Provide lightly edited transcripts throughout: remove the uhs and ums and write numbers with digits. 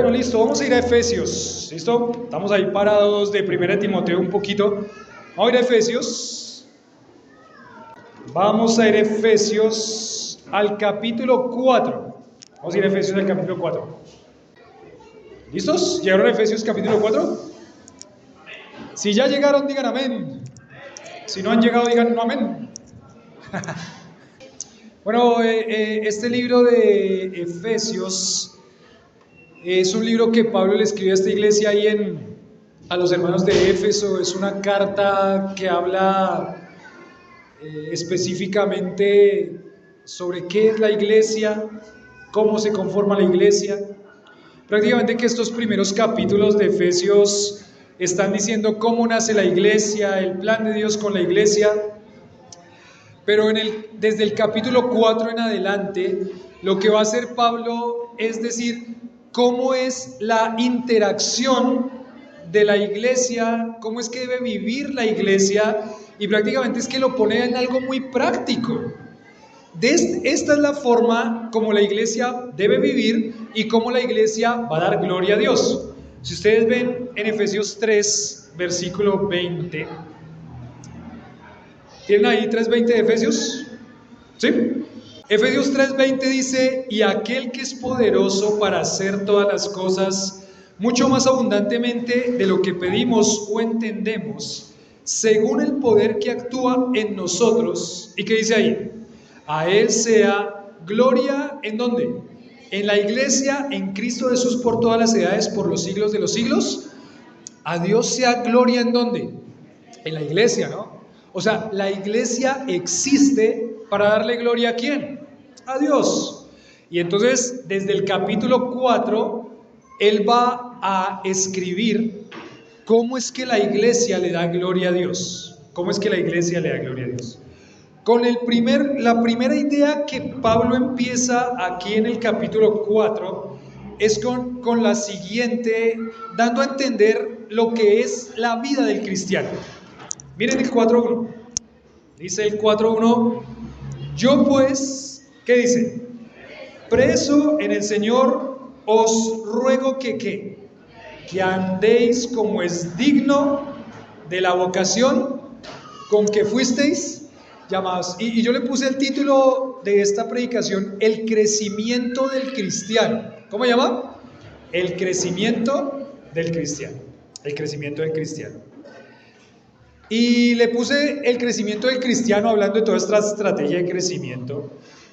Bueno, listo, vamos a ir a Efesios. ¿Listo? Estamos ahí parados de 1 Timoteo un poquito. Vamos a ir a Efesios. Vamos a ir a Efesios al capítulo 4. Vamos a ir a Efesios al capítulo 4. ¿Listos? ¿Llegaron a Efesios capítulo 4? Si ya llegaron, digan amén. Si no han llegado, digan no amén. Bueno, este libro de Efesios es un libro que Pablo le escribió a esta iglesia ahí a los hermanos de Éfeso. Es una carta que habla específicamente sobre qué es la iglesia, cómo se conforma la iglesia. Prácticamente que estos primeros capítulos de Efesios están diciendo cómo nace la iglesia, el plan de Dios con la iglesia. Pero desde el capítulo 4 en adelante, lo que va a hacer Pablo es decir cómo es la interacción de la iglesia, cómo es que debe vivir la iglesia, y prácticamente es que lo pone en algo muy práctico. Esta es la forma como la iglesia debe vivir y cómo la iglesia va a dar gloria a Dios. Si ustedes ven en Efesios 3, versículo 20, ¿tienen ahí 3:20 de Efesios? ¿Sí? Efesios 3:20 dice: y aquel que es poderoso para hacer todas las cosas mucho más abundantemente de lo que pedimos o entendemos, según el poder que actúa en nosotros. ¿Y qué dice ahí? A Él sea gloria, ¿en dónde? En la iglesia, en Cristo Jesús, por todas las edades, por los siglos de los siglos. A Dios sea gloria, ¿en dónde? En la iglesia, ¿no? O sea, la iglesia existe para darle gloria ¿a quién? A Dios. Y entonces, desde el capítulo 4, él va a escribir cómo es que la iglesia le da gloria a Dios. ¿Cómo es que la iglesia le da gloria a Dios? Con la primera idea que Pablo empieza aquí en el capítulo 4 es con la siguiente, dando a entender lo que es la vida del cristiano. Miren el 4.1. Dice el 4.1: yo pues, ¿qué dice? Preso en el Señor, os ruego que andéis como es digno de la vocación con que fuisteis llamados. Y yo le puse el título de esta predicación: el crecimiento del cristiano. ¿Cómo se llama? El crecimiento del cristiano. El crecimiento del cristiano. Y le puse el crecimiento del cristiano hablando de toda esta estrategia de crecimiento,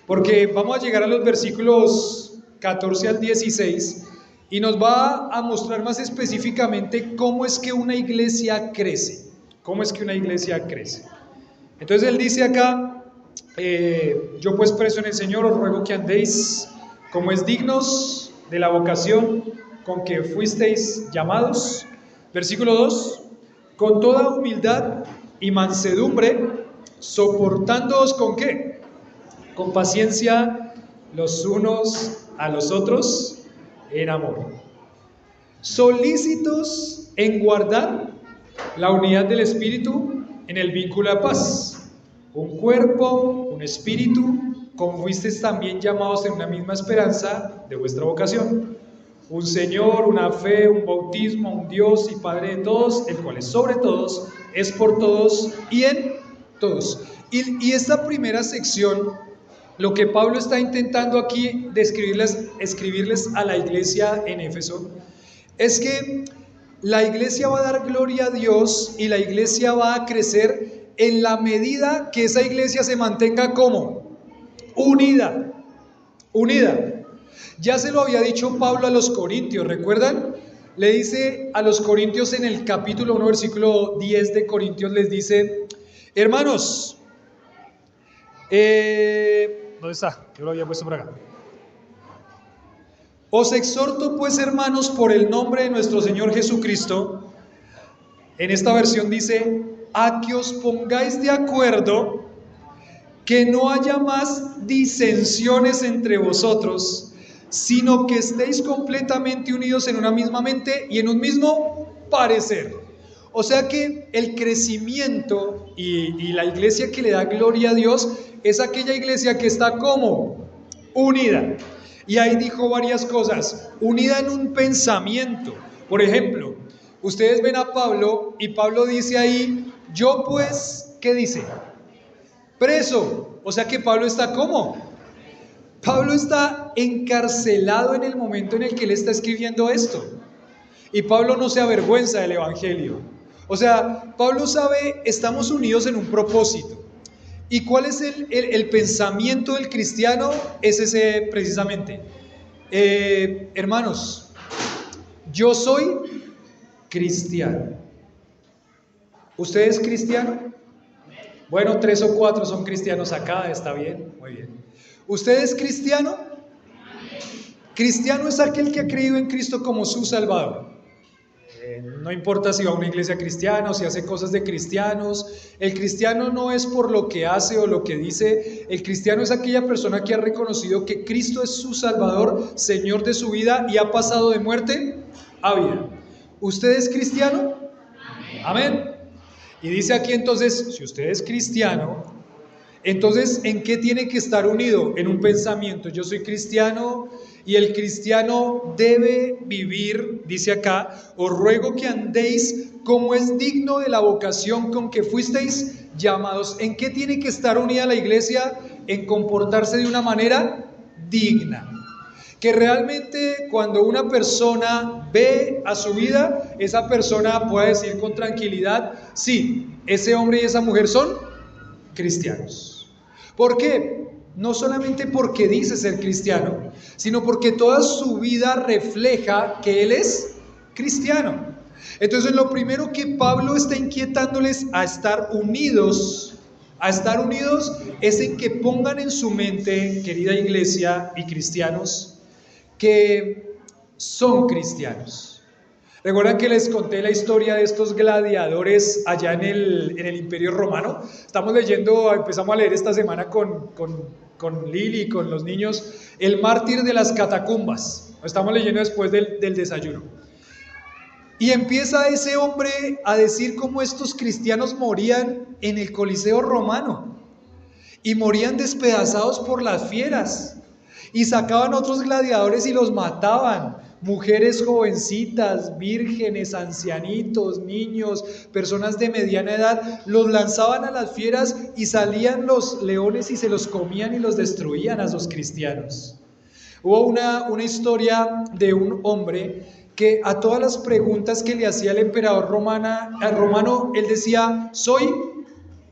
porque vamos a llegar a los versículos 14 al 16 y nos va a mostrar más específicamente cómo es que una iglesia crece. ¿Cómo es que una iglesia crece? Entonces él dice acá: yo pues preso en el Señor, os ruego que andéis como es dignos de la vocación con que fuisteis llamados. Versículo 2: con toda humildad y mansedumbre, soportándoos ¿con qué? Con paciencia los unos a los otros en amor, solícitos en guardar la unidad del espíritu en el vínculo de paz. Un cuerpo, un espíritu, como fuisteis también llamados en una misma esperanza de vuestra vocación. Un Señor, una fe, un bautismo, un Dios y Padre de todos, el cual es sobre todos, es por todos y en todos. Y esta primera sección, lo que Pablo está intentando aquí escribirles a la iglesia en Éfeso, es que la iglesia va a dar gloria a Dios y la iglesia va a crecer en la medida que esa iglesia se mantenga como unida. Ya se lo había dicho Pablo a los corintios, ¿recuerdan? Le dice a los corintios en el capítulo 1, versículo 10 de Corintios, les dice: hermanos, ¿dónde está? Yo lo había puesto por acá. Os exhorto pues, hermanos, por el nombre de nuestro Señor Jesucristo. En esta versión dice: a que os pongáis de acuerdo, que no haya más disensiones entre vosotros, sino que estéis completamente unidos en una misma mente y en un mismo parecer. O sea que el crecimiento y la iglesia que le da gloria a Dios es aquella iglesia que está como unida. Y ahí dijo varias cosas, unida en un pensamiento. Por ejemplo, ustedes ven a Pablo y Pablo dice ahí, yo pues, ¿qué dice? Preso. O sea que Pablo está ¿cómo? Pablo está encarcelado en el momento en el que él está escribiendo esto. Y Pablo no se avergüenza del Evangelio. O sea, Pablo sabe, estamos unidos en un propósito. ¿Y cuál es el pensamiento del cristiano? Es ese precisamente. Hermanos, yo soy cristiano. ¿Usted es cristiano? Bueno, 3 o 4 son cristianos acá, está bien, muy bien. ¿Usted es cristiano? Cristiano es aquel que ha creído en Cristo como su Salvador. No importa si va a una iglesia cristiana o si hace cosas de cristianos. El cristiano no es por lo que hace o lo que dice. El cristiano es aquella persona que ha reconocido que Cristo es su Salvador, Señor de su vida y ha pasado de muerte a vida. ¿Usted es cristiano? Amén. Y dice aquí entonces, si usted es cristiano, entonces ¿en qué tiene que estar unido? En un pensamiento. Yo soy cristiano y el cristiano debe vivir, dice acá, os ruego que andéis como es digno de la vocación con que fuisteis llamados. ¿En qué tiene que estar unida la iglesia? En comportarse de una manera digna. Que realmente cuando una persona ve a su vida, esa persona pueda decir con tranquilidad, sí, ese hombre y esa mujer son cristianos. ¿Por qué? No solamente porque dice ser cristiano, sino porque toda su vida refleja que él es cristiano. Entonces lo primero que Pablo está inquietándoles a estar unidos es en que pongan en su mente, querida iglesia y cristianos, que son cristianos. ¿Recuerdan que les conté la historia de estos gladiadores allá en el Imperio Romano? Empezamos a leer esta semana con Lili y con los niños, el mártir de las catacumbas. Lo estamos leyendo después del desayuno. Y empieza ese hombre a decir cómo estos cristianos morían en el Coliseo romano. Y morían despedazados por las fieras. Y sacaban otros gladiadores y los mataban. Mujeres jovencitas, vírgenes, ancianitos, niños, personas de mediana edad, los lanzaban a las fieras y salían los leones y se los comían y los destruían a esos cristianos. Hubo una historia de un hombre que a todas las preguntas que le hacía el emperador romano, él decía, soy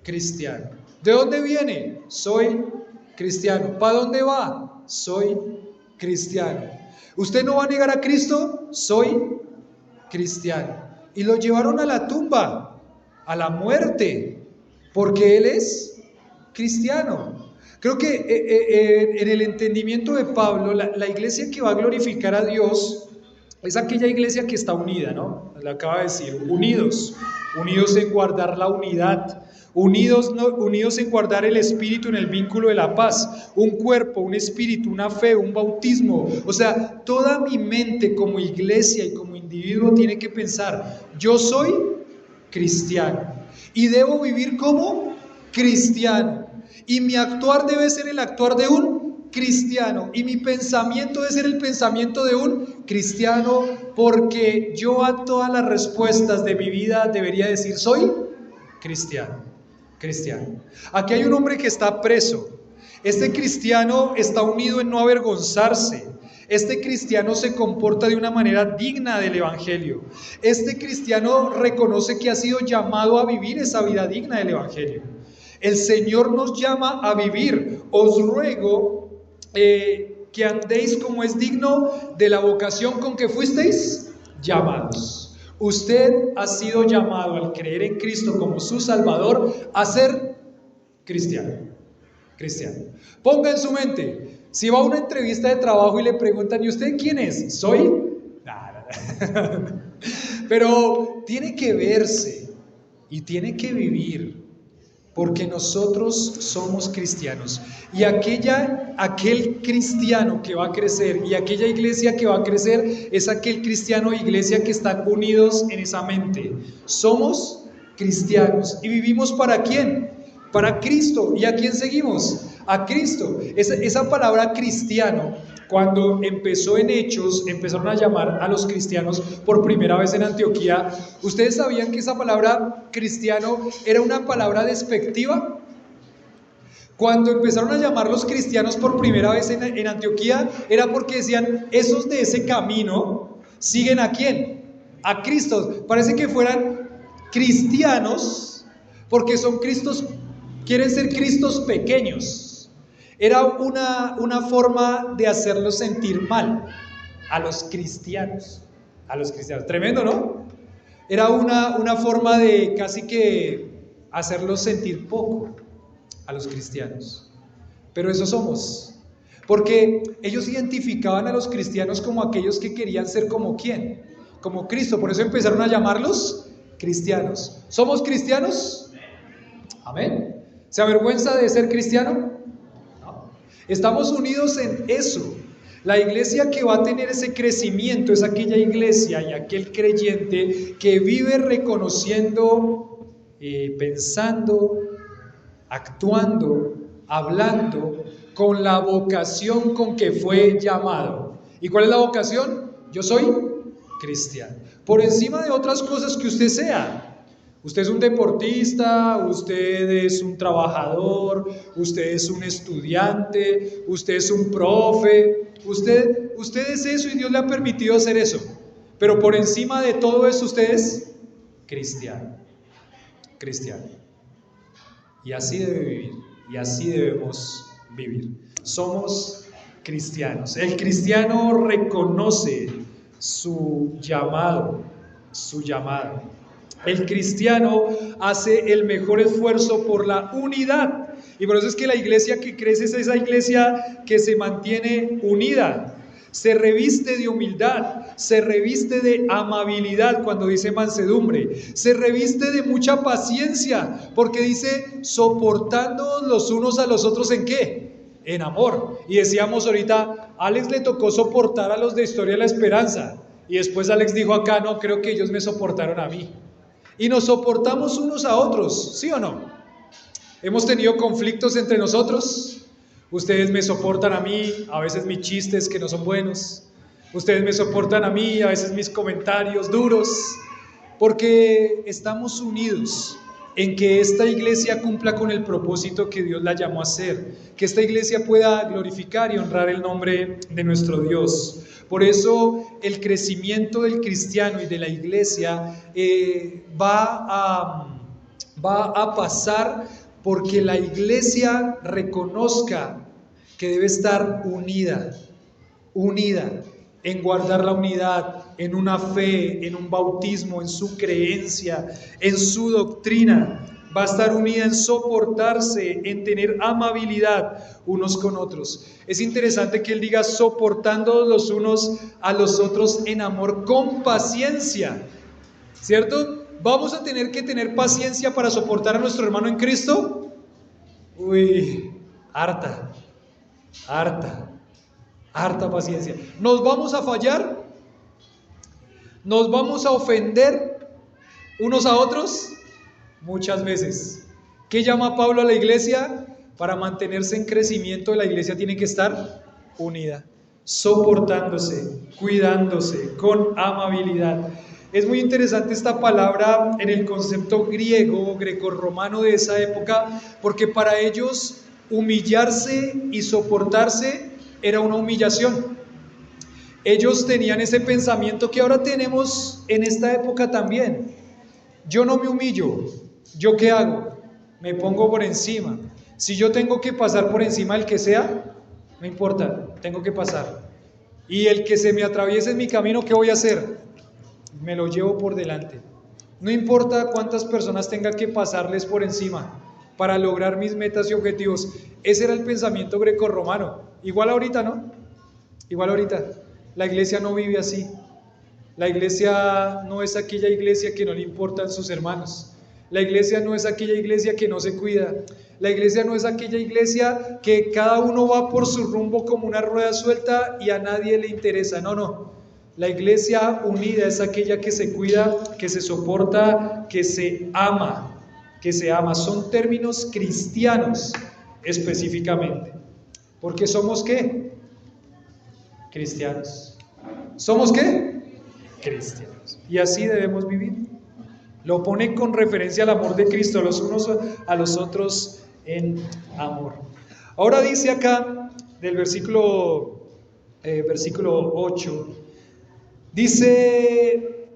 cristiano. ¿De dónde viene? Soy cristiano. ¿Para dónde va? Soy cristiano. ¿Usted no va a negar a Cristo? Soy cristiano. Y lo llevaron a la tumba, a la muerte, porque él es cristiano. Creo que en el entendimiento de Pablo, la iglesia que va a glorificar a Dios es aquella iglesia que está unida, ¿no? Le acaba de decir, unidos en guardar la unidad. Unidos en guardar el espíritu en el vínculo de la paz, un cuerpo, un espíritu, una fe, un bautismo. O sea, toda mi mente como iglesia y como individuo tiene que pensar, yo soy cristiano y debo vivir como cristiano. Y mi actuar debe ser el actuar de un cristiano y mi pensamiento debe ser el pensamiento de un cristiano, porque yo a todas las respuestas de mi vida debería decir, soy cristiano. Aquí hay un hombre que está preso. Este cristiano está unido en no avergonzarse. Este cristiano se comporta de una manera digna del Evangelio. Este cristiano reconoce que ha sido llamado a vivir esa vida digna del Evangelio. El Señor nos llama a vivir. Os ruego que andéis como es digno de la vocación con que fuisteis llamados. Usted ha sido llamado al creer en Cristo como su Salvador a ser cristiano. Ponga en su mente, si va a una entrevista de trabajo y le preguntan, ¿y usted quién es? ¿Soy? Pero tiene que verse y tiene que vivir, porque nosotros somos cristianos. Y aquel cristiano que va a crecer y aquella iglesia que va a crecer es aquel cristiano e iglesia que están unidos en esa mente. Somos cristianos y vivimos ¿para quién? Para Cristo. ¿Y a quién seguimos? A Cristo. Esa palabra cristiano, Cuando empezó en Hechos, empezaron a llamar a los cristianos por primera vez en Antioquía. ¿Ustedes sabían que esa palabra cristiano era una palabra despectiva? Cuando empezaron a llamar los cristianos por primera vez en Antioquía, era porque decían, esos de ese camino siguen ¿a quién? A Cristo. Parece que fueran cristianos, porque son Cristos, quieren ser Cristos pequeños. Era una forma de hacerlos sentir mal a los cristianos. A los cristianos. Tremendo, ¿no? Era una forma de casi que hacerlos sentir poco a los cristianos. Pero eso somos. Porque ellos identificaban a los cristianos como aquellos que querían ser como ¿quién? Como Cristo. Por eso empezaron a llamarlos cristianos. ¿Somos cristianos? Amén. ¿Se avergüenza de ser cristiano? No. Estamos unidos en eso. La iglesia que va a tener ese crecimiento es aquella iglesia y aquel creyente que vive reconociendo, pensando, actuando, hablando con la vocación con que fue llamado. ¿Y cuál es la vocación? Yo soy cristiano. Por encima de otras cosas que usted sea. Usted es un deportista, usted es un trabajador, usted es un estudiante, usted es un profe, usted es eso y Dios le ha permitido hacer eso. Pero por encima de todo eso usted es cristiano. Cristiano. Y así debe vivir, y así debemos vivir. Somos cristianos. El cristiano reconoce su llamado, El cristiano hace el mejor esfuerzo por la unidad. Y por eso es que la iglesia que crece es esa iglesia que se mantiene unida. Se reviste de humildad, se reviste de amabilidad cuando dice mansedumbre, se reviste de mucha paciencia, porque dice soportándonos los unos a los otros ¿en qué? En amor. Y decíamos ahorita, Alex le tocó soportar a los de Historia de la Esperanza, y después Alex dijo acá, no, creo que ellos me soportaron a mí. Y nos soportamos unos a otros, ¿sí o no? Hemos tenido conflictos entre nosotros. Ustedes me soportan a mí, a veces mis chistes que no son buenos. Ustedes me soportan a mí, a veces mis comentarios duros. Porque estamos unidos en que esta iglesia cumpla con el propósito que Dios la llamó a hacer. Que esta iglesia pueda glorificar y honrar el nombre de nuestro Dios. Por eso el crecimiento del cristiano y de la iglesia va a pasar porque la iglesia reconozca que debe estar unida en guardar la unidad, en una fe, en un bautismo, en su creencia, en su doctrina. Va a estar unida en soportarse, en tener amabilidad unos con otros. Es interesante que él diga soportando los unos a los otros en amor con paciencia, ¿cierto? ¿Vamos a tener que tener paciencia para soportar a nuestro hermano en Cristo? Uy, harta paciencia. ¿Nos vamos a fallar? ¿Nos vamos a ofender unos a otros? Muchas veces. ¿Qué llama Pablo a la iglesia? Para mantenerse en crecimiento, la iglesia tiene que estar unida, soportándose, cuidándose, con amabilidad. Es muy interesante esta palabra en el concepto griego, grecorromano de esa época, porque para ellos humillarse y soportarse era una humillación. Ellos tenían ese pensamiento que ahora tenemos en esta época también. Yo no me humillo, ¿yo qué hago? Me pongo por encima. Si yo tengo que pasar por encima del que sea, no importa, tengo que pasar. Y el que se me atraviese en mi camino, ¿qué voy a hacer? Me lo llevo por delante. No importa cuántas personas tenga que pasarles por encima para lograr mis metas y objetivos. Ese era el pensamiento grecorromano. Igual ahorita, ¿no? Igual ahorita. La iglesia no vive así. La iglesia no es aquella iglesia que no le importan sus hermanos. La iglesia no es aquella iglesia que no se cuida. La iglesia no es aquella iglesia que cada uno va por su rumbo como una rueda suelta y a nadie le interesa. No, no. La iglesia unida es aquella que se cuida, que se soporta, que se ama. Son términos cristianos específicamente. Porque somos ¿qué? Cristianos. ¿Somos qué? Cristianos. Y así debemos vivir. Lo pone con referencia al amor de Cristo, los unos a los otros en amor. Ahora dice acá, del versículo 8, dice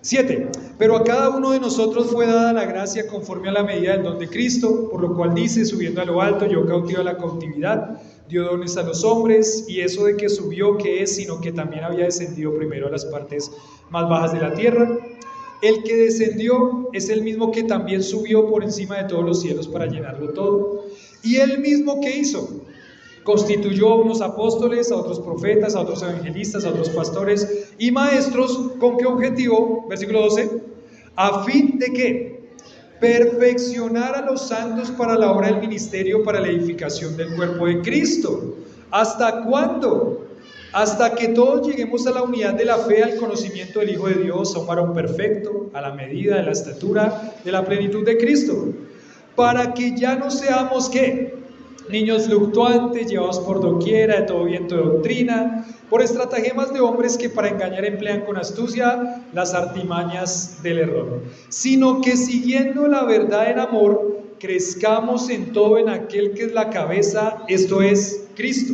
7, pero a cada uno de nosotros fue dada la gracia conforme a la medida del don de Cristo, por lo cual dice, subiendo a lo alto, yo cautivo a la cautividad, dio dones a los hombres, y eso de que subió, ¿qué es? Sino que también había descendido primero a las partes más bajas de la tierra. El que descendió es el mismo que también subió por encima de todos los cielos para llenarlo todo. Y el mismo que hizo, constituyó a unos apóstoles, a otros profetas, a otros evangelistas, a otros pastores y maestros. ¿Con qué objetivo? Versículo 12. ¿A fin de qué? Perfeccionar a los santos para la obra del ministerio, para la edificación del cuerpo de Cristo. ¿Hasta cuándo? Hasta que todos lleguemos a la unidad de la fe, al conocimiento del Hijo de Dios, a un varón perfecto, a la medida de la estatura de la plenitud de Cristo, para que ya no seamos ¿qué? Niños fluctuantes, llevados por doquiera de todo viento de doctrina, por estratagemas de hombres que para engañar emplean con astucia las artimañas del error, sino que siguiendo la verdad en amor, crezcamos en todo en aquel que es la cabeza, esto es Cristo,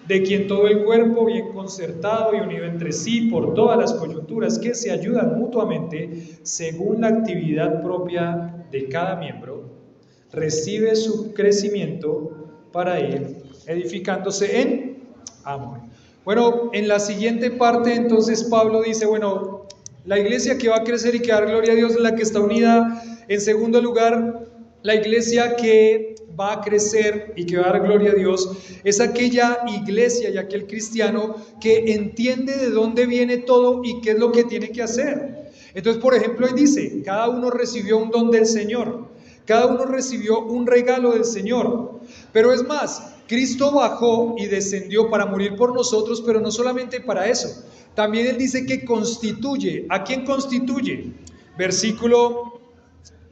de quien todo el cuerpo, bien concertado y unido entre sí por todas las coyunturas que se ayudan mutuamente, según la actividad propia de cada miembro, recibe su crecimiento para ir edificándose en amor. Bueno, en la siguiente parte entonces Pablo dice, bueno, la iglesia que va a crecer y que va a dar gloria a Dios es la que está unida. En segundo lugar, la iglesia que va a crecer y que va a dar gloria a Dios es aquella iglesia y aquel cristiano que entiende de dónde viene todo y qué es lo que tiene que hacer. Entonces, por ejemplo, ahí dice, cada uno recibió un don del Señor. Cada uno recibió un regalo del Señor. Pero es más, Cristo bajó y descendió para morir por nosotros, pero no solamente para eso. También Él dice que constituye. ¿A quién constituye? Versículo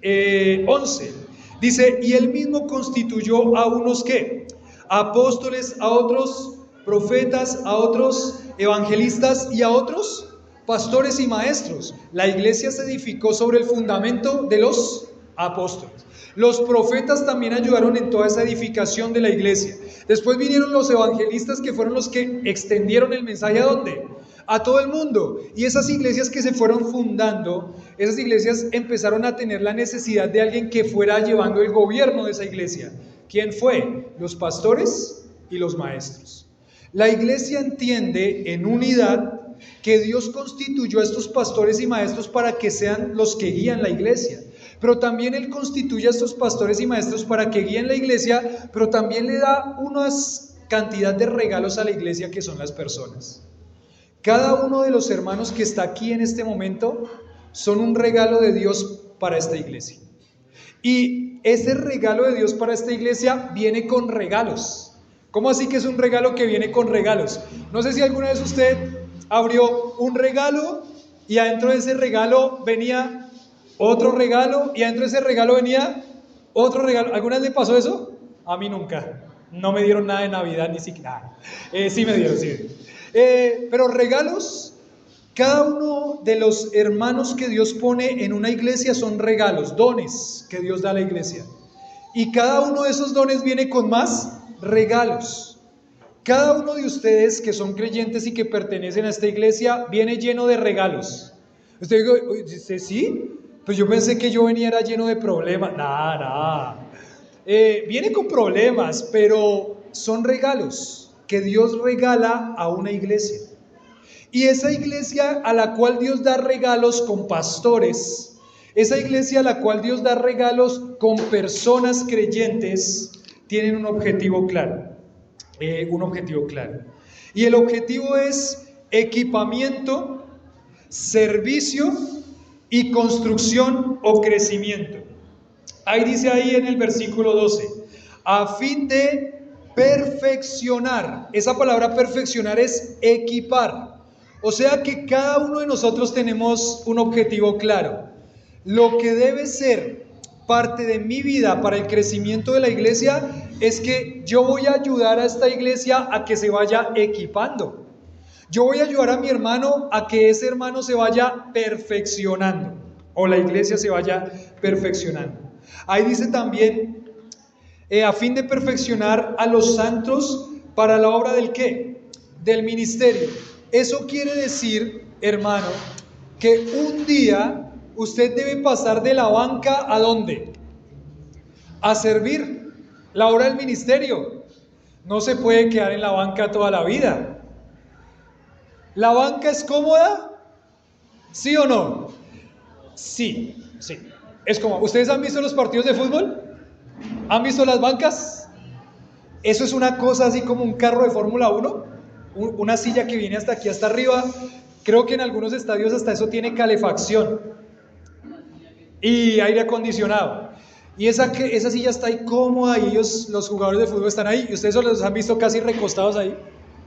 11. Dice, y Él mismo constituyó a unos ¿qué? Apóstoles, a otros profetas, a otros evangelistas y a otros pastores y maestros. La iglesia se edificó sobre el fundamento de los apóstoles. Los profetas también ayudaron en toda esa edificación de la iglesia. Después vinieron los evangelistas, que fueron los que extendieron el mensaje ¿a dónde? A todo el mundo. Y esas iglesias que se fueron fundando, esas iglesias empezaron a tener la necesidad de alguien que fuera llevando el gobierno de esa iglesia. ¿Quién fue? Los pastores y los maestros. La iglesia entiende en unidad que Dios constituyó a estos pastores y maestros para que sean los que guían la iglesia. Pero también Él constituye a estos pastores y maestros para que guíen la iglesia, pero también le da una cantidad de regalos a la iglesia que son las personas. Cada uno de los hermanos que está aquí en este momento son un regalo de Dios para esta iglesia. Y ese regalo de Dios para esta iglesia viene con regalos. ¿Cómo así que es un regalo que viene con regalos? No sé si alguna vez usted abrió un regalo y adentro de ese regalo venía otro regalo y adentro de ese regalo venía otro regalo. ¿Alguna vez le pasó eso? A mí nunca. No me dieron nada de Navidad ni siquiera. Sí me dieron, sí. Pero regalos, cada uno de los hermanos que Dios pone en una iglesia son regalos, dones que Dios da a la iglesia. Y cada uno de esos dones viene con más regalos. Cada uno de ustedes que son creyentes y que pertenecen a esta iglesia viene lleno de regalos. Usted dice, ¿sí? Pues yo pensé que yo venía era lleno de problemas. Nada. Viene con problemas, pero son regalos que Dios regala a una iglesia. Y esa iglesia a la cual Dios da regalos con pastores, esa iglesia a la cual Dios da regalos con personas creyentes, tienen un objetivo claro. Y el objetivo es equipamiento, servicio y construcción o crecimiento. Ahí dice ahí en el versículo 12, a fin de perfeccionar. Esa palabra perfeccionar es equipar. O sea que cada uno de nosotros tenemos un objetivo claro. Lo que debe ser parte de mi vida para el crecimiento de la iglesia es que yo voy a ayudar a esta iglesia a que se vaya equipando. Yo voy a ayudar a mi hermano a que ese hermano se vaya perfeccionando, o la iglesia se vaya perfeccionando. Ahí dice también, a fin de perfeccionar a los santos para la obra del ¿qué? Del ministerio. Eso quiere decir, hermano, que un día usted debe pasar de la banca ¿a dónde? A servir la obra del ministerio. No se puede quedar en la banca toda la vida. ¿La banca es cómoda? ¿Sí o no? Sí, sí. Es cómoda. ¿Ustedes han visto los partidos de fútbol? ¿Han visto las bancas? Eso es una cosa así como un carro de Fórmula 1, una silla que viene hasta aquí, hasta arriba. Creo que en algunos estadios hasta eso tiene calefacción y aire acondicionado. Y esa silla está ahí cómoda y ellos, los jugadores de fútbol, están ahí. Y ustedes los han visto casi recostados ahí,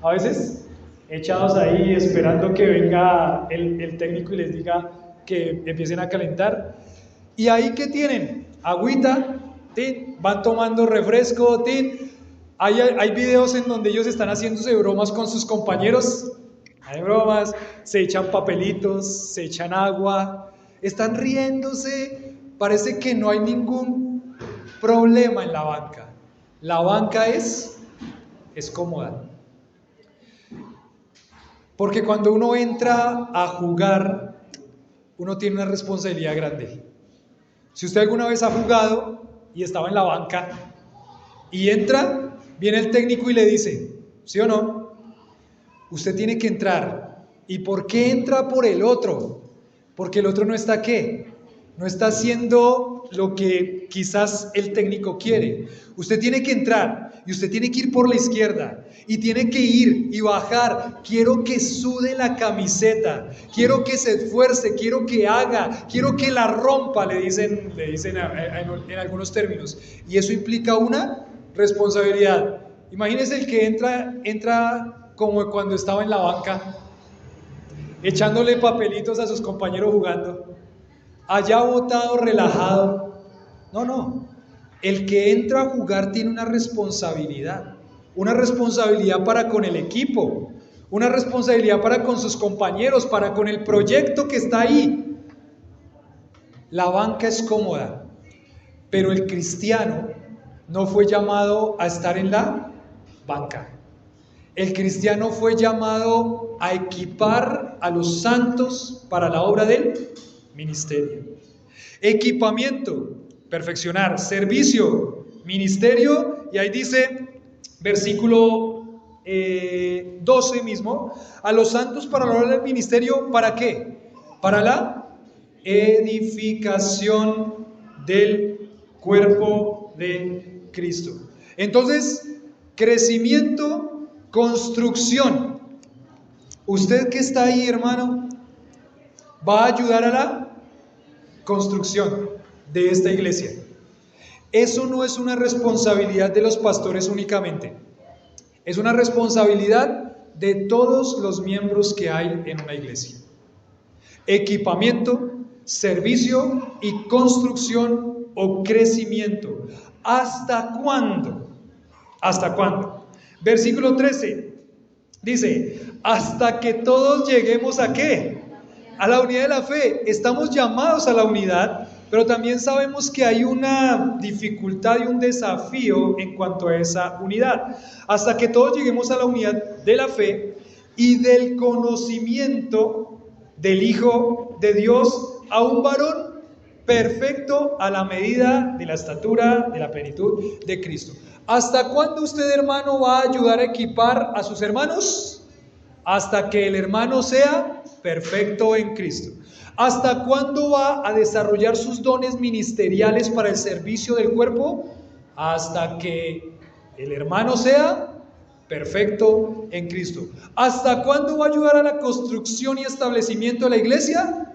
a veces echados ahí esperando que venga el técnico y les diga que empiecen a calentar. Y ahí ¿qué tienen? Agüita, ¿sí? Van tomando refresco, ¿sí? Hay videos en donde ellos están haciéndose bromas con sus compañeros. Hay bromas, se echan papelitos, se echan agua, están riéndose. Parece que no hay ningún problema en la banca. La banca es cómoda. Porque cuando uno entra a jugar, uno tiene una responsabilidad grande. Si usted alguna vez ha jugado y estaba en la banca y entra, viene el técnico y le dice, ¿sí o no? Usted tiene que entrar. ¿Y por qué entra por el otro? Porque el otro no está ¿qué? No está haciendo lo que quizás el técnico quiere. Usted tiene que entrar y usted tiene que ir por la izquierda y tiene que ir y bajar. Quiero que sude la camiseta, quiero que se esfuerce, quiero que haga, quiero que la rompa, le dicen en algunos términos. Y eso implica una responsabilidad. Imagínese el que entra como cuando estaba en la banca, echándole papelitos a sus compañeros jugando. Allá botado, relajado. No. El que entra a jugar tiene una responsabilidad para con el equipo, una responsabilidad para con sus compañeros, para con el proyecto que está ahí. La banca es cómoda, pero el cristiano no fue llamado a estar en la banca. El cristiano fue llamado a equipar a los santos para la obra del ministerio. Equipamiento, perfeccionar. Servicio, ministerio. Y ahí dice, versículo 12 mismo, a los santos para la obra del ministerio, ¿para qué? Para la edificación del cuerpo de Cristo. Entonces, crecimiento, construcción. Usted que está ahí, hermano, va a ayudar a la construcción de esta iglesia. Eso no es una responsabilidad de los pastores únicamente. Es una responsabilidad de todos los miembros que hay en una iglesia. Equipamiento, servicio y construcción o crecimiento. ¿Hasta cuándo? ¿Hasta cuándo? Versículo 13 dice, hasta que todos lleguemos ¿a qué? A la unidad de la fe. Estamos llamados a la unidad, pero también sabemos que hay una dificultad y un desafío en cuanto a esa unidad. Hasta que todos lleguemos a la unidad de la fe y del conocimiento del Hijo de Dios, a un varón perfecto a la medida de la estatura, de la plenitud de Cristo. ¿Hasta cuándo usted, hermano, va a ayudar a equipar a sus hermanos? Hasta que el hermano sea perfecto en Cristo. ¿Hasta cuándo va a desarrollar sus dones ministeriales para el servicio del cuerpo? Hasta que el hermano sea perfecto en Cristo. ¿Hasta cuándo va a ayudar a la construcción y establecimiento de la iglesia?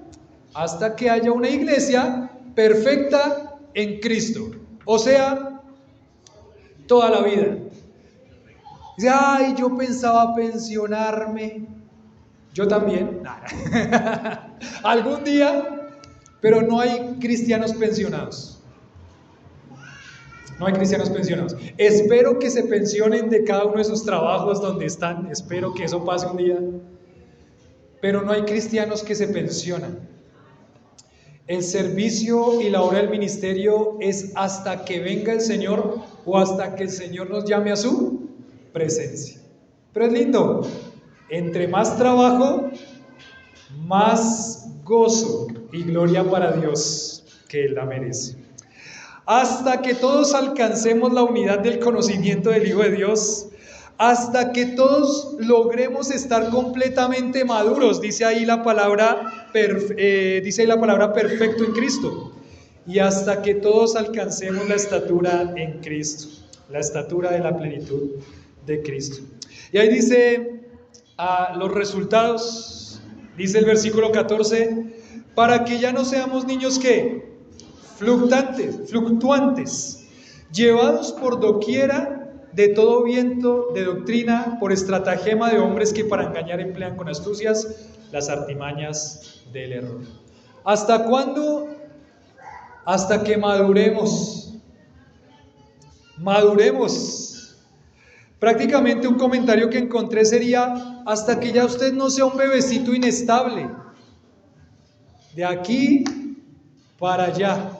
Hasta que haya una iglesia perfecta en Cristo. O sea, toda la vida. Dice, ay, yo pensaba pensionarme. Yo también. Algún día, pero no hay cristianos pensionados. No hay cristianos pensionados. Espero que se pensionen de cada uno de sus trabajos donde están. Espero que eso pase un día. Pero no hay cristianos que se pensionan. El servicio y la obra del ministerio es hasta que venga el Señor o hasta que el Señor nos llame a su presencia. Pero es lindo. Entre más trabajo, más gozo y gloria para Dios, que Él la merece. Hasta que todos alcancemos la unidad del conocimiento del Hijo de Dios, hasta que todos logremos estar completamente maduros, dice ahí la palabra perfecto en Cristo, y hasta que todos alcancemos la estatura en Cristo, la estatura de la plenitud de Cristo. Y ahí dice los resultados, dice el versículo 14, para que ya no seamos niños que fluctuantes, llevados por doquiera de todo viento de doctrina, por estratagema de hombres que para engañar emplean con astucias las artimañas del error. ¿Hasta cuándo? Hasta que maduremos. Prácticamente un comentario que encontré sería: hasta que ya usted no sea un bebecito inestable, de aquí para allá.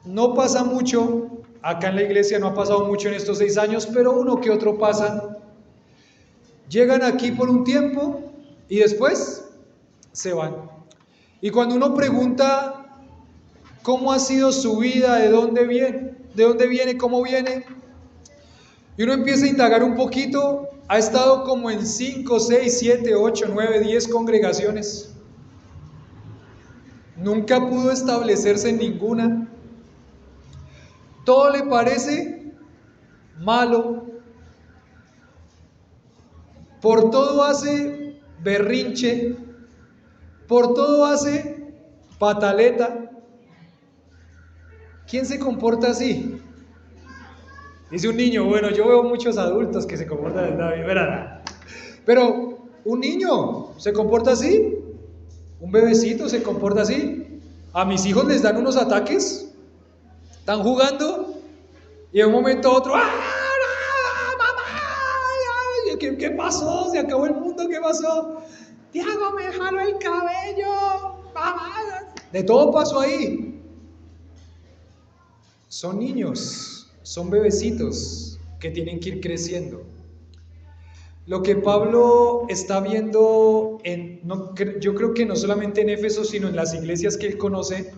No pasa mucho, acá en la iglesia no ha pasado mucho en estos 6 años, pero uno que otro pasan. Llegan aquí por un tiempo y después se van. Y cuando uno pregunta cómo ha sido su vida, de dónde viene, cómo viene, y uno empieza a indagar un poquito, ha estado como en 5, 6, 7, 8, 9, 10 congregaciones. Nunca pudo establecerse en ninguna. Todo le parece malo. Por todo hace berrinche. Por todo hace pataleta. ¿Quién se comporta así? Dice un niño. Bueno, yo veo muchos adultos que se comportan de verdad. Pero un niño se comporta así. Un bebecito se comporta así. A mis hijos les dan unos ataques. Están jugando y de un momento a otro, ¡ah, mamá! ¿Qué pasó? ¿Se acabó el mundo? ¿Qué pasó? Tiago, me jaló el cabello, mamá. De todo pasó ahí. Son niños, son bebecitos que tienen que ir creciendo. Lo que Pablo está viendo, yo creo que no solamente en Éfeso, sino en las iglesias que él conoce,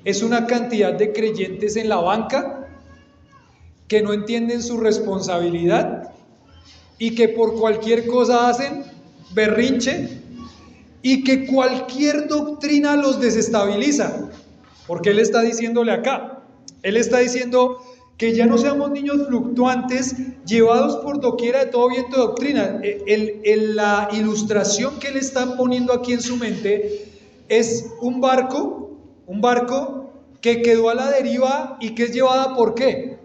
es una cantidad de creyentes en la banca que no entienden su responsabilidad y que por cualquier cosa hacen berrinche y que cualquier doctrina los desestabiliza. Porque él está diciéndole acá, él está diciendo que ya no seamos niños fluctuantes, llevados por doquiera de todo viento de doctrina. La ilustración que él está poniendo aquí en su mente es un barco que quedó a la deriva y que es llevada ¿por qué?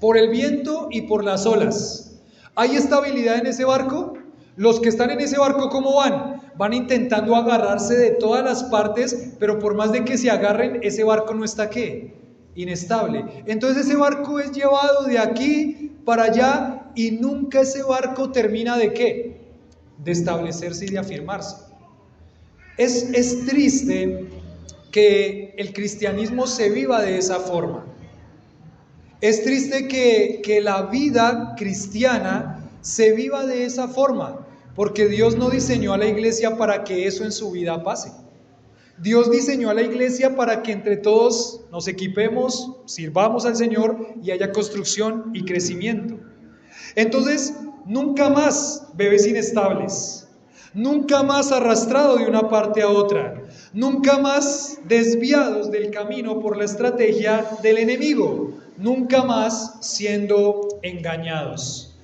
Por el viento y por las olas. ¿Hay estabilidad en ese barco? Los que están en ese barco, ¿cómo van? Van intentando agarrarse de todas las partes, pero por más de que se agarren, ese barco no está ¿qué? Inestable. Entonces ese barco es llevado de aquí para allá y nunca ese barco termina ¿de qué? De establecerse y de afirmarse. Es triste que el cristianismo se viva de esa forma. Es triste que la vida cristiana se viva de esa forma, porque Dios no diseñó a la iglesia para que eso en su vida pase. Dios diseñó a la iglesia para que entre todos nos equipemos, sirvamos al Señor y haya construcción y crecimiento. Entonces, nunca más bebés inestables, nunca más arrastrados de una parte a otra, nunca más desviados del camino por la estrategia del enemigo, nunca más siendo engañados.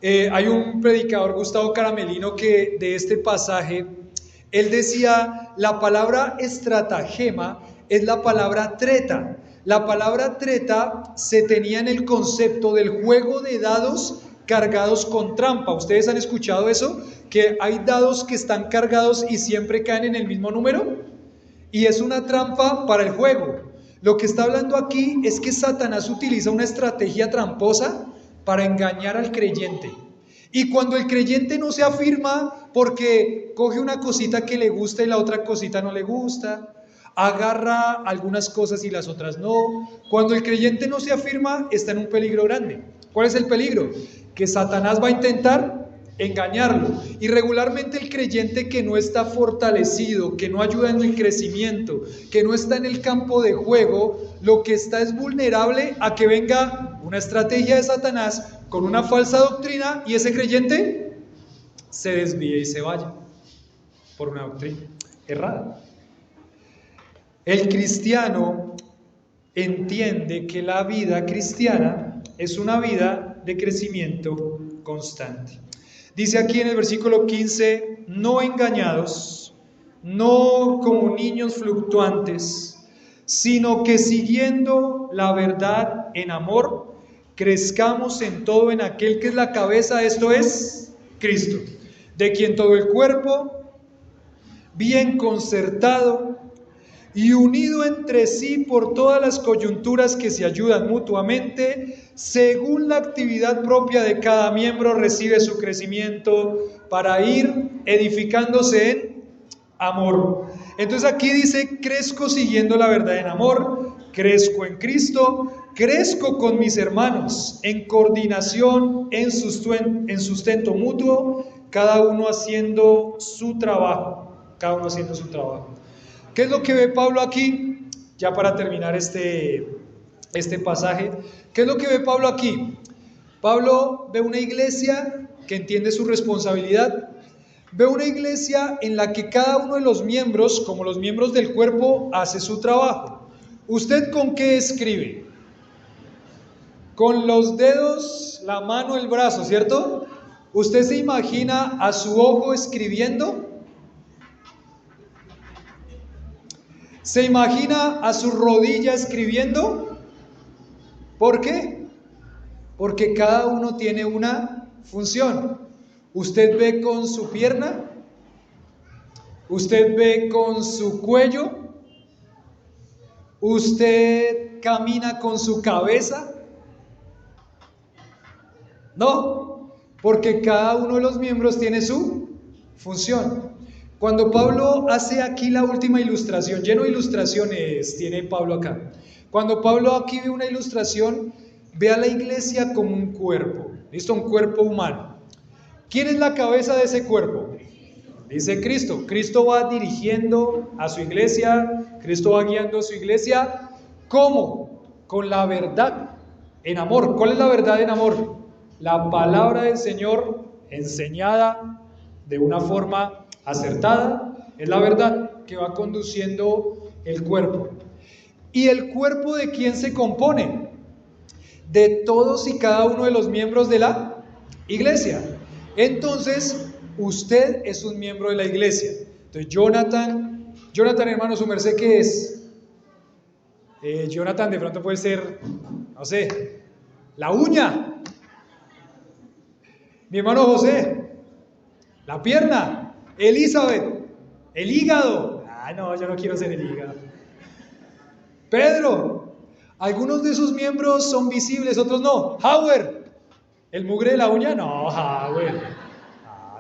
Hay un predicador, Gustavo Caramelino, que de este pasaje, él decía, la palabra estratagema es la palabra treta. La palabra treta se tenía en el concepto del juego de dados cargados con trampa. ¿Ustedes han escuchado eso? Que hay dados que están cargados y siempre caen en el mismo número. Y es una trampa para el juego. Lo que está hablando aquí es que Satanás utiliza una estrategia tramposa para engañar al creyente. Y cuando el creyente no se afirma porque coge una cosita que le gusta y la otra cosita no le gusta, agarra algunas cosas y las otras no. Cuando el creyente no se afirma, está en un peligro grande. ¿Cuál es el peligro? Que Satanás va a intentar engañarlo. Y regularmente el creyente que no está fortalecido, que no ayuda en el crecimiento, que no está en el campo de juego, lo que está es vulnerable a que venga una estrategia de Satanás con una falsa doctrina y ese creyente se desvíe y se vaya por una doctrina errada. El cristiano entiende que la vida cristiana es una vida de crecimiento constante. Dice aquí en el versículo 15, no engañados, no como niños fluctuantes, sino que siguiendo la verdad en amor, crezcamos en todo en aquel que es la cabeza, esto es Cristo, de quien todo el cuerpo, bien concertado y unido entre sí por todas las coyunturas que se ayudan mutuamente, según la actividad propia de cada miembro, recibe su crecimiento para ir edificándose en amor. Entonces aquí dice, crezco siguiendo la verdad en amor, crezco en Cristo, crezco con mis hermanos, en coordinación, en sustento mutuo, cada uno haciendo su trabajo, ¿Qué es lo que ve Pablo aquí? Ya para terminar este pasaje, ¿qué es lo que ve Pablo aquí? Pablo ve una iglesia que entiende su responsabilidad, ve una iglesia en la que cada uno de los miembros, como los miembros del cuerpo, hace su trabajo. ¿Usted con qué escribe? Con los dedos, la mano, el brazo, ¿cierto? ¿Usted se imagina a su ojo escribiendo? ¿Se imagina a su rodilla escribiendo? ¿Por qué? Porque cada uno tiene una función. Usted ve con su pierna, usted ve con su cuello, usted camina con su cabeza. No, porque cada uno de los miembros tiene su función. Cuando Pablo hace aquí la última ilustración, lleno de ilustraciones tiene Pablo acá. Cuando Pablo aquí ve una ilustración, ve a la iglesia como un cuerpo, ¿listo? Un cuerpo humano. ¿Quién es la cabeza de ese cuerpo? Dice Cristo. Cristo va dirigiendo a su iglesia, Cristo va guiando a su iglesia. ¿Cómo? Con la verdad en amor. ¿Cuál es la verdad en amor? La palabra del Señor enseñada de una forma acertada, es la verdad que va conduciendo el cuerpo. ¿Y el cuerpo de quién se compone? De todos y cada uno de los miembros de la iglesia. Entonces, usted es un miembro de la iglesia. Entonces, Jonathan, hermano, ¿su merced qué es? Jonathan de pronto puede ser, no sé, la uña. Mi hermano José, la pierna. Elizabeth, el hígado. No, yo no quiero ser el hígado. Pedro, algunos de sus miembros son visibles, otros no. Howard, el mugre de la uña. No, Howard.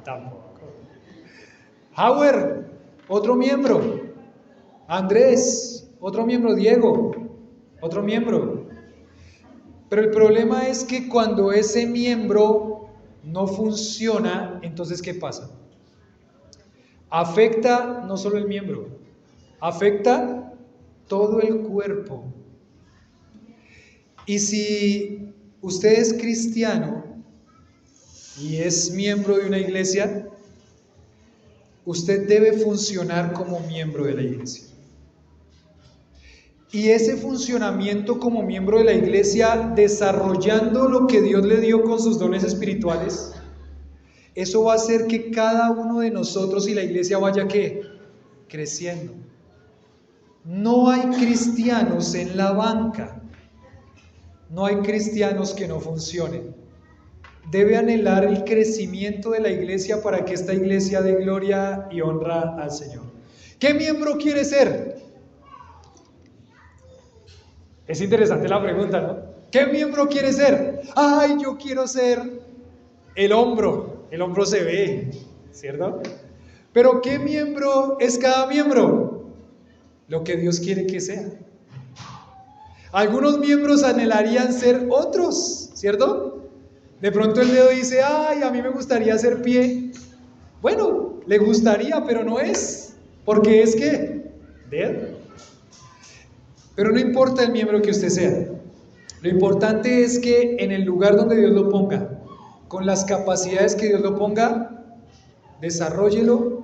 Tampoco. Howard, otro miembro. Andrés, otro miembro. Diego, otro miembro. Pero el problema es que cuando ese miembro no funciona, entonces ¿qué pasa? Afecta no solo el miembro, afecta todo el cuerpo. Y si usted es cristiano y es miembro de una iglesia, usted debe funcionar como miembro de la iglesia. Y ese funcionamiento como miembro de la iglesia, desarrollando lo que Dios le dio con sus dones espirituales, eso va a hacer que cada uno de nosotros y la iglesia vaya ¿qué? Creciendo. No hay cristianos en la banca. No hay cristianos que no funcionen. Debe anhelar el crecimiento de la iglesia para que esta iglesia dé gloria y honra al Señor. ¿Qué miembro quiere ser? Es interesante la pregunta, ¿no? ¿Qué miembro quieres ser? Ay, yo quiero ser el hombro. El hombro se ve, ¿cierto? Pero ¿qué miembro es cada miembro? Lo que Dios quiere que sea. Algunos miembros anhelarían ser otros, ¿cierto? De pronto el dedo dice, ay, a mí me gustaría ser pie. Bueno, le gustaría, pero no es. Porque es que, dedo. Pero no importa el miembro que usted sea. Lo importante es que en el lugar donde Dios lo ponga, con las capacidades que Dios lo ponga, desarróllelo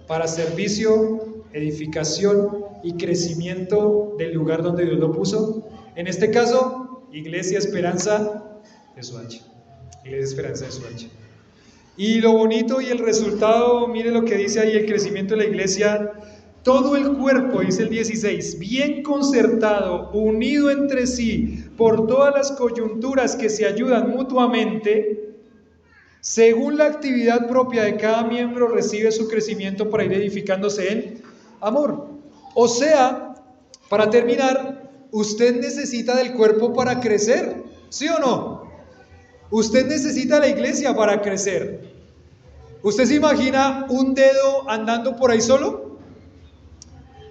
para servicio, edificación y crecimiento del lugar donde Dios lo puso. En este caso, Iglesia Esperanza de Soacha. Iglesia Esperanza de Soacha. Y lo bonito y el resultado, mire lo que dice ahí el crecimiento de la iglesia. Todo el cuerpo, dice el 16, bien concertado, unido entre sí, por todas las coyunturas que se ayudan mutuamente, según la actividad propia de cada miembro, recibe su crecimiento para ir edificándose en amor. O sea, para terminar, usted necesita del cuerpo para crecer, ¿sí o no? Usted necesita la iglesia para crecer. ¿Usted se imagina un dedo andando por ahí solo?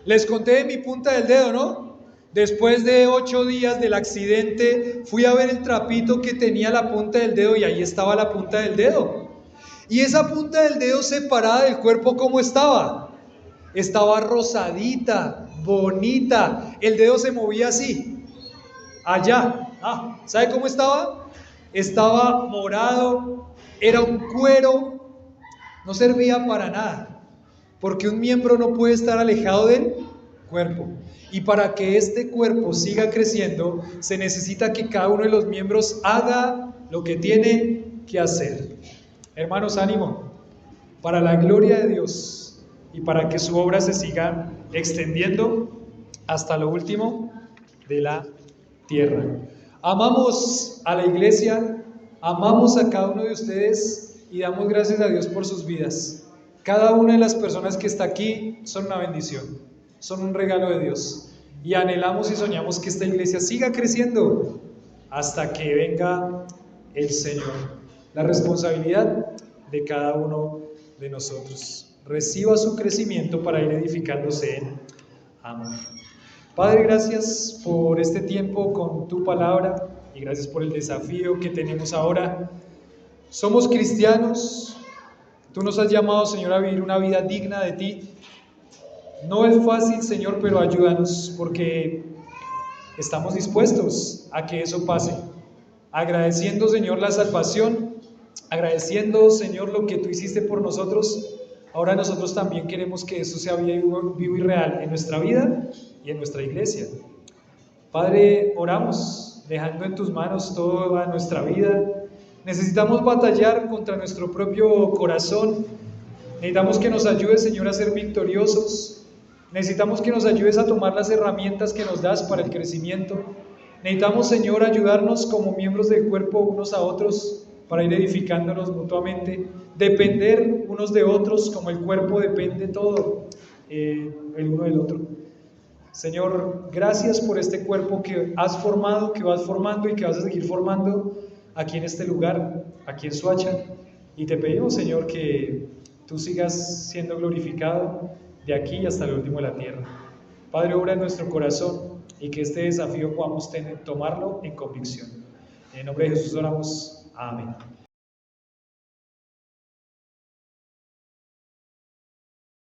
Les conté de mi punta del dedo, ¿no? Después de 8 días del accidente, fui a ver el trapito que tenía la punta del dedo y ahí estaba la punta del dedo. Y esa punta del dedo separada del cuerpo, ¿cómo estaba? Estaba rosadita, bonita. El dedo se movía así, allá. ¿Sabe cómo estaba? Estaba morado, era un cuero, no servía para nada. Porque un miembro no puede estar alejado del cuerpo. Y para que este cuerpo siga creciendo, se necesita que cada uno de los miembros haga lo que tiene que hacer. Hermanos, ánimo, para la gloria de Dios y para que su obra se siga extendiendo hasta lo último de la tierra. Amamos a la iglesia, amamos a cada uno de ustedes y damos gracias a Dios por sus vidas. Cada una de las personas que está aquí son una bendición, son un regalo de Dios. Y anhelamos y soñamos que esta iglesia siga creciendo hasta que venga el Señor. La responsabilidad de cada uno de nosotros. Reciba su crecimiento para ir edificándose en amor. Padre, gracias por este tiempo con tu palabra y gracias por el desafío que tenemos ahora. Somos cristianos. Tú nos has llamado, Señor, a vivir una vida digna de ti. No es fácil, Señor, pero ayúdanos porque estamos dispuestos a que eso pase. Agradeciendo, Señor, la salvación, agradeciendo, Señor, lo que tú hiciste por nosotros. Ahora nosotros también queremos que eso sea vivo y real en nuestra vida y en nuestra iglesia. Padre, oramos, dejando en tus manos toda nuestra vida. Necesitamos batallar contra nuestro propio corazón. Necesitamos que nos ayudes, Señor, a ser victoriosos. Necesitamos que nos ayudes a tomar las herramientas que nos das para el crecimiento. Necesitamos, Señor, ayudarnos como miembros del cuerpo unos a otros para ir edificándonos mutuamente. Depender unos de otros como el cuerpo depende todo el uno del otro. Señor, gracias por este cuerpo que has formado, que vas formando y que vas a seguir formando aquí en este lugar, aquí en Soacha, y te pedimos, Señor, que tú sigas siendo glorificado de aquí hasta el último de la tierra. Padre, obra en nuestro corazón y que este desafío podamos tomarlo en convicción. En el nombre de Jesús oramos. Amén.